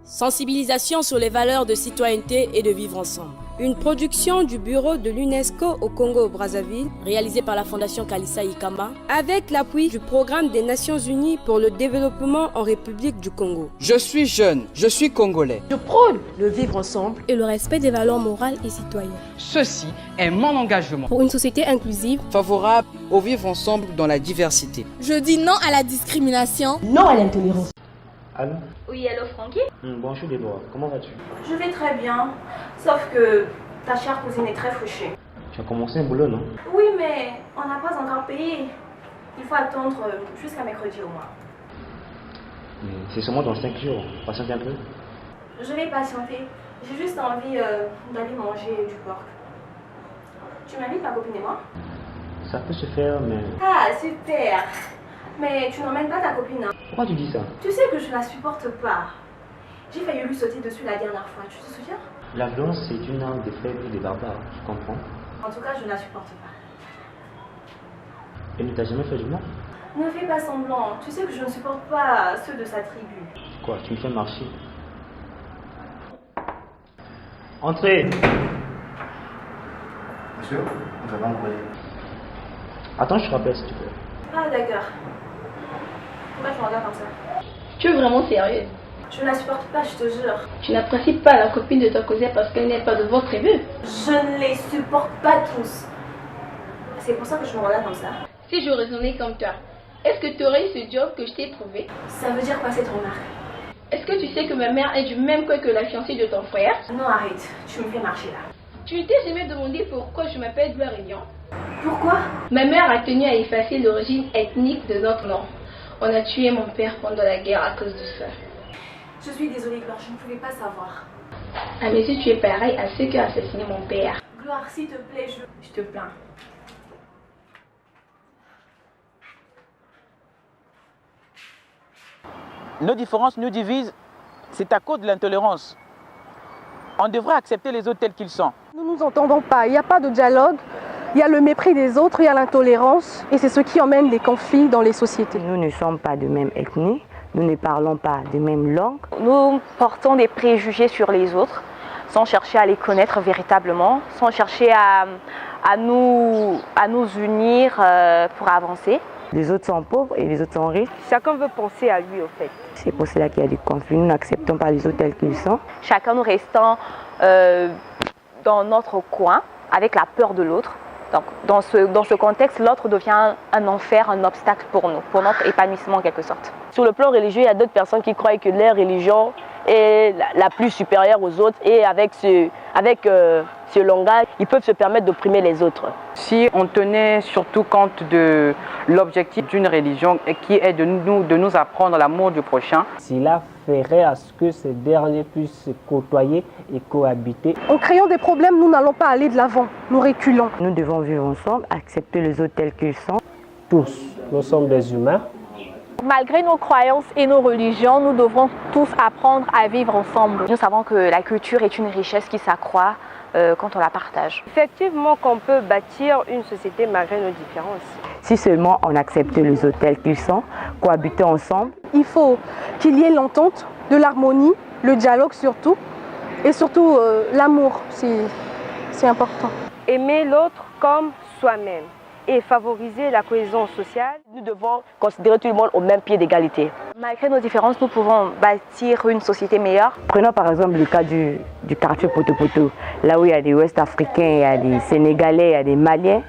Sensibilisation sur les valeurs de citoyenneté et de vivre ensemble. Une production du bureau de l'UNESCO au Congo-Brazzaville, réalisée par la Fondation Kalissa Ikama, avec l'appui du Programme des Nations Unies pour le développement en République du Congo. Je suis jeune, je suis congolais. Je prône le vivre ensemble et le respect des valeurs morales et citoyennes. Ceci est mon engagement pour une société inclusive, favorable au vivre ensemble dans la diversité. Je dis non à la discrimination, non à l'intolérance. Allô? Oui, allô Francky? Bonjour Déborah, comment vas-tu? Je vais très bien, sauf que ta chère cousine est très fauchée. Tu as commencé un boulot, non? Oui, mais on n'a pas encore payé. Il faut attendre jusqu'à mercredi au moins. Mais c'est seulement dans 5 jours, patiente un peu. Je vais patienter, j'ai juste envie d'aller manger du porc. Tu m'invites ma copine et moi? Ça peut se faire, mais... Ah, super! Mais tu n'emmènes pas ta copine, hein? Pourquoi tu dis ça? Tu sais que je la supporte pas. J'ai failli lui sauter dessus la dernière fois, tu te souviens? La violence, c'est une arme des faibles et des barbares, tu comprends? En tout cas, je ne la supporte pas. Elle ne t'a jamais fait du mal? Ne fais pas semblant, tu sais que je ne supporte pas ceux de sa tribu. Quoi, tu me fais marcher? Entrez! Monsieur, on va m'envoyer. Attends, je te rappelle si tu veux. Ah d'accord. Pourquoi tu me regardes comme ça? Tu es vraiment sérieuse? Je ne la supporte pas, je te jure. Tu n'apprécies pas la copine de ton cousin parce qu'elle n'est pas de votre tribu? Je ne les supporte pas tous. C'est pour ça que je me regarde comme ça. Si je raisonnais comme toi, est-ce que tu aurais eu ce job que je t'ai trouvé? Ça veut dire quoi cette remarque? Est-ce que tu sais que ma mère est du même coin que la fiancée de ton frère? Non, arrête. Tu me fais marcher là. Tu ne t'es jamais demandé pourquoi je m'appelle Gloire Réunion? Pourquoi? Ma mère a tenu à effacer l'origine ethnique de notre nom. On a tué mon père pendant la guerre à cause de ça. Je suis désolée, Gloire, je ne pouvais pas savoir. À mes yeux, tu es pareil à ceux qui ont assassiné mon père. Gloire, s'il te plaît, je te plains. Nos différences nous divisent, c'est à cause de l'intolérance. On devrait accepter les autres tels qu'ils sont. Nous ne nous entendons pas, il n'y a pas de dialogue, il y a le mépris des autres, il y a l'intolérance et c'est ce qui emmène les conflits dans les sociétés. Nous ne sommes pas de même ethnie, nous ne parlons pas de même langue. Nous portons des préjugés sur les autres sans chercher à les connaître véritablement, sans chercher à nous unir pour avancer. Les autres sont pauvres et les autres sont riches. Chacun veut penser à lui au fait. C'est pour cela qu'il y a des conflits. Nous n'acceptons pas les autres tels qu'ils sont. Chacun nous restant dans notre coin avec la peur de l'autre. Donc, dans ce contexte, l'autre devient un enfer, un obstacle pour nous, pour notre épanouissement en quelque sorte. Sur le plan religieux, il y a d'autres personnes qui croient que leur religion est la plus supérieure aux autres et avec ce langage, ils peuvent se permettre d'opprimer les autres. Si on tenait surtout compte de l'objectif d'une religion qui est de nous apprendre l'amour du prochain, cela ferait à ce que ces derniers puissent se côtoyer et cohabiter. En créant des problèmes, nous n'allons pas aller de l'avant, nous reculons. Nous devons vivre ensemble, accepter les autres tels qu'ils sont. Tous, nous sommes des humains. Malgré nos croyances et nos religions, nous devrons tous apprendre à vivre ensemble. Nous savons que la culture est une richesse qui s'accroît quand on la partage. Effectivement qu'on peut bâtir une société malgré nos différences. Si seulement on accepte les autres tels qu'ils sont, cohabiter ensemble. Il faut qu'il y ait l'entente, de l'harmonie, le dialogue surtout, et surtout l'amour, c'est important. Aimer l'autre comme soi-même et favoriser la cohésion sociale. Nous devons considérer tout le monde au même pied d'égalité. Malgré nos différences, nous pouvons bâtir une société meilleure. Prenons par exemple le cas du quartier Poto-Poto, là où il y a des Ouest-Africains, il y a des Sénégalais, il y a des Maliens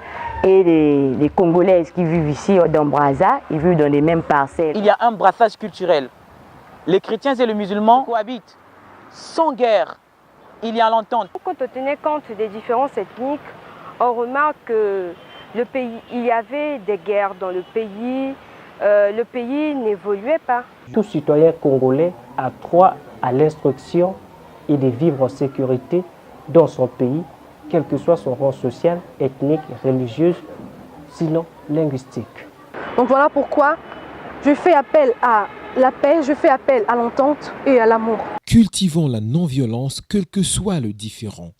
et les Congolaises qui vivent ici dans Brazza, ils vivent dans les mêmes parcelles. Il y a un brassage culturel. Les chrétiens et les musulmans cohabitent sans guerre. Il y a l'entente. Quand on tenait compte des différences ethniques, on remarque que il y avait des guerres dans le pays n'évoluait pas. Tout citoyen congolais a droit à l'instruction et de vivre en sécurité dans son pays, quel que soit son rang social, ethnique, religieux, sinon linguistique. Donc voilà pourquoi je fais appel à la paix, je fais appel à l'entente et à l'amour. Cultivons la non-violence, quel que soit le différent.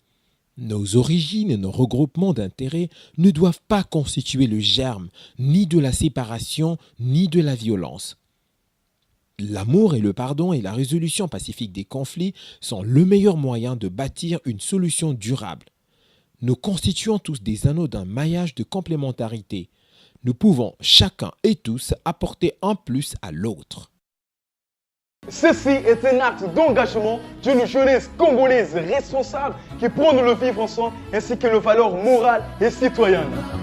Nos origines et nos regroupements d'intérêts ne doivent pas constituer le germe ni de la séparation ni de la violence. L'amour et le pardon et la résolution pacifique des conflits sont le meilleur moyen de bâtir une solution durable. Nous constituons tous des anneaux d'un maillage de complémentarité. Nous pouvons chacun et tous apporter un plus à l'autre. Ceci est un acte d'engagement d'une jeunesse congolaise responsable qui prône le vivre ensemble ainsi que les valeurs morales et citoyennes.